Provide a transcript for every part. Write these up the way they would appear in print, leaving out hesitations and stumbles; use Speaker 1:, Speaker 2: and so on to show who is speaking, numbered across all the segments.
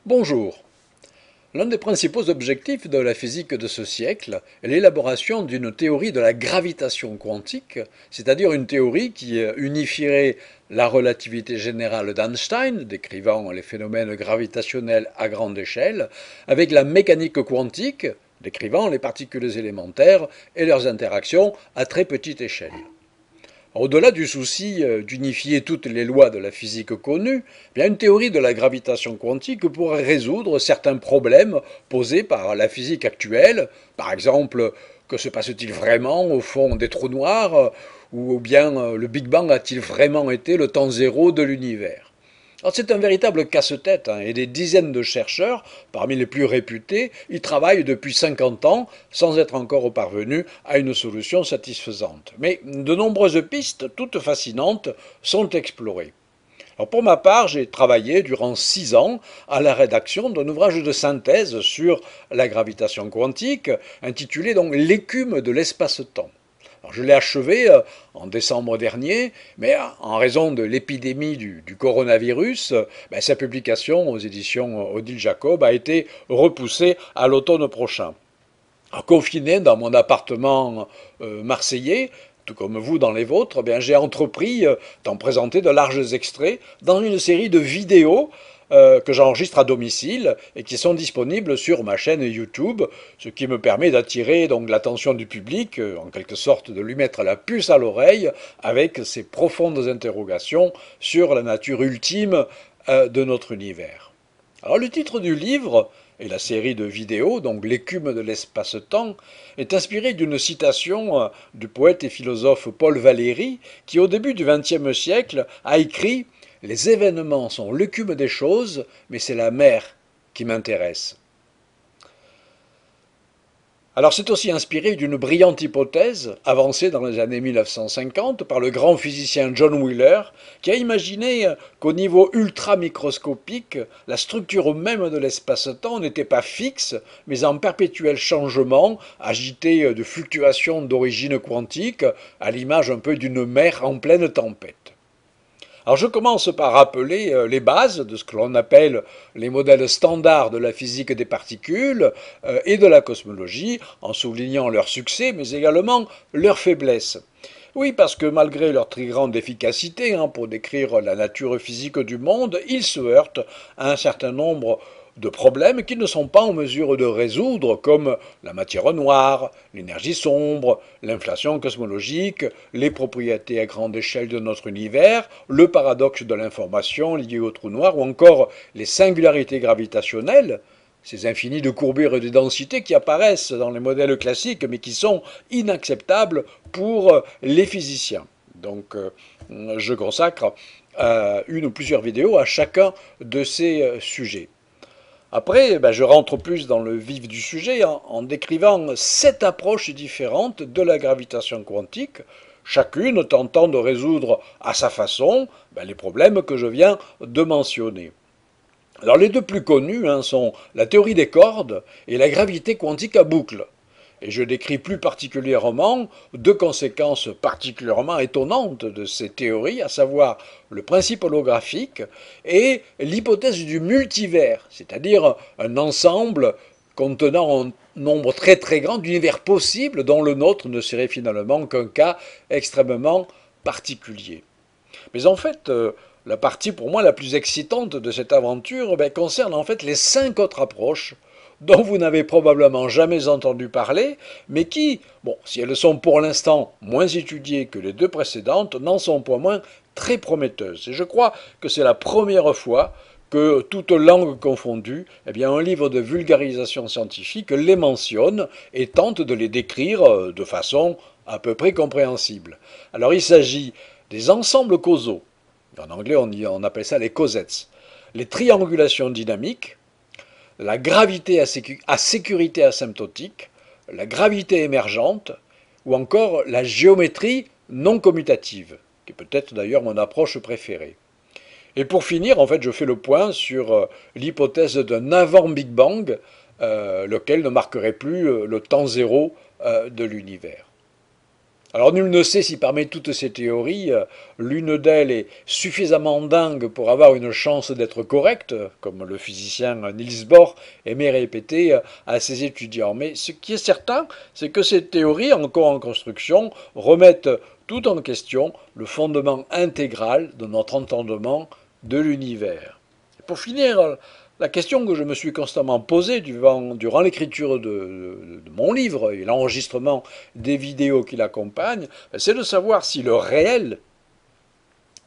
Speaker 1: Bonjour. L'un des principaux objectifs de la physique de ce siècle est l'élaboration d'une théorie de la gravitation quantique, c'est-à-dire une théorie qui unifierait la relativité générale d'Einstein, décrivant les phénomènes gravitationnels à grande échelle, avec la mécanique quantique, décrivant les particules élémentaires et leurs interactions à très petite échelle. Au-delà du souci d'unifier toutes les lois de la physique connues, bien une théorie de la gravitation quantique pourrait résoudre certains problèmes posés par la physique actuelle. Par exemple, que se passe-t-il vraiment au fond des trous noirs, ou bien le Big Bang a-t-il vraiment été le temps zéro de l'univers? Alors c'est un véritable casse-tête, et des dizaines de chercheurs, parmi les plus réputés, y travaillent depuis 50 ans sans être encore parvenus à une solution satisfaisante. Mais de nombreuses pistes, toutes fascinantes, sont explorées. Alors pour ma part, j'ai travaillé durant 6 ans à la rédaction d'un ouvrage de synthèse sur la gravitation quantique, intitulé donc L'écume de l'espace-temps. Alors, je l'ai achevé en décembre dernier, mais en raison de l'épidémie du coronavirus, sa publication aux éditions Odile Jacob a été repoussée à l'automne prochain. Alors, confiné dans mon appartement marseillais, tout comme vous dans les vôtres, j'ai entrepris d'en présenter de larges extraits dans une série de vidéos que j'enregistre à domicile et qui sont disponibles sur ma chaîne YouTube, ce qui me permet d'attirer donc l'attention du public, en quelque sorte de lui mettre la puce à l'oreille avec ses profondes interrogations sur la nature ultime de notre univers. Alors le titre du livre et la série de vidéos, donc L'écume de l'espace-temps, est inspiré d'une citation du poète et philosophe Paul Valéry, qui au début du XXe siècle a écrit les événements sont l'écume des choses, mais c'est la mer qui m'intéresse. Alors c'est aussi inspiré d'une brillante hypothèse avancée dans les années 1950 par le grand physicien John Wheeler, qui a imaginé qu'au niveau ultra-microscopique, la structure même de l'espace-temps n'était pas fixe, mais en perpétuel changement, agitée de fluctuations d'origine quantique, à l'image un peu d'une mer en pleine tempête. Alors je commence par rappeler les bases de ce que l'on appelle les modèles standards de la physique des particules et de la cosmologie, en soulignant leur succès, mais également leurs faiblesses. Oui, parce que malgré leur très grande efficacité pour décrire la nature physique du monde, ils se heurtent à un certain nombre de problèmes qu'ils ne sont pas en mesure de résoudre, comme la matière noire, l'énergie sombre, l'inflation cosmologique, les propriétés à grande échelle de notre univers, le paradoxe de l'information lié au trou noir, ou encore les singularités gravitationnelles, ces infinis de courbures et de densités qui apparaissent dans les modèles classiques, mais qui sont inacceptables pour les physiciens. Donc, je consacre une ou plusieurs vidéos à chacun de ces sujets. Après, je rentre plus dans le vif du sujet en décrivant 7 approches différentes de la gravitation quantique, chacune tentant de résoudre à sa façon les problèmes que je viens de mentionner. Alors les deux plus connus sont la théorie des cordes et la gravité quantique à boucle. Et je décris plus particulièrement deux conséquences particulièrement étonnantes de ces théories, à savoir le principe holographique et l'hypothèse du multivers, c'est-à-dire un ensemble contenant un nombre très très grand d'univers possibles dont le nôtre ne serait finalement qu'un cas extrêmement particulier. Mais en fait, la partie pour moi la plus excitante de cette aventure concerne en fait les 5 autres approches dont vous n'avez probablement jamais entendu parler, mais qui, bon, si elles sont pour l'instant moins étudiées que les deux précédentes, n'en sont pas moins très prometteuses. Et je crois que c'est la première fois que, toute langue confondue, un livre de vulgarisation scientifique les mentionne et tente de les décrire de façon à peu près compréhensible. Alors il s'agit des ensembles causaux, en anglais on appelle ça les causettes, les triangulations dynamiques, la gravité à sécurité asymptotique, la gravité émergente, ou encore la géométrie non commutative, qui est peut-être d'ailleurs mon approche préférée. Et pour finir, en fait, je fais le point sur l'hypothèse d'un avant Big Bang, lequel ne marquerait plus le temps zéro de l'univers. Alors nul ne sait si parmi toutes ces théories, l'une d'elles est suffisamment dingue pour avoir une chance d'être correcte, comme le physicien Niels Bohr aimait répéter à ses étudiants. Mais ce qui est certain, c'est que ces théories, encore en construction, remettent tout en question le fondement intégral de notre entendement de l'univers. Pour finir, la question que je me suis constamment posée durant l'écriture de mon livre et l'enregistrement des vidéos qui l'accompagnent, c'est de savoir si le réel,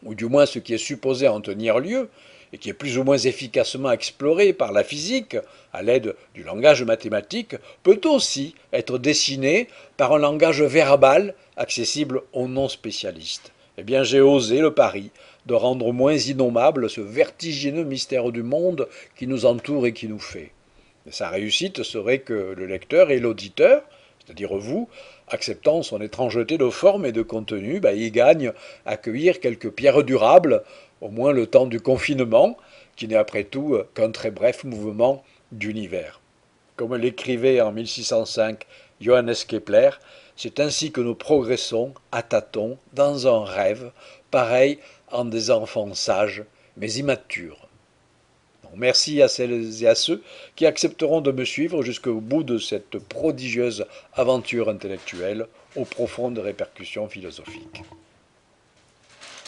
Speaker 1: ou du moins ce qui est supposé en tenir lieu, et qui est plus ou moins efficacement exploré par la physique à l'aide du langage mathématique, peut aussi être dessiné par un langage verbal accessible aux non-spécialistes. Eh bien, j'ai osé le pari de rendre moins innommable ce vertigineux mystère du monde qui nous entoure et qui nous fait. Et sa réussite serait que le lecteur et l'auditeur, c'est-à-dire vous, acceptant son étrangeté de forme et de contenu, y gagnent à cueillir quelques pierres durables, au moins le temps du confinement, qui n'est après tout qu'un très bref mouvement d'univers. Comme l'écrivait en 1605 Johannes Kepler, c'est ainsi que nous progressons à tâtons dans un rêve, pareil en des enfants sages mais immatures. Donc, merci à celles et à ceux qui accepteront de me suivre jusqu'au bout de cette prodigieuse aventure intellectuelle aux profondes répercussions philosophiques.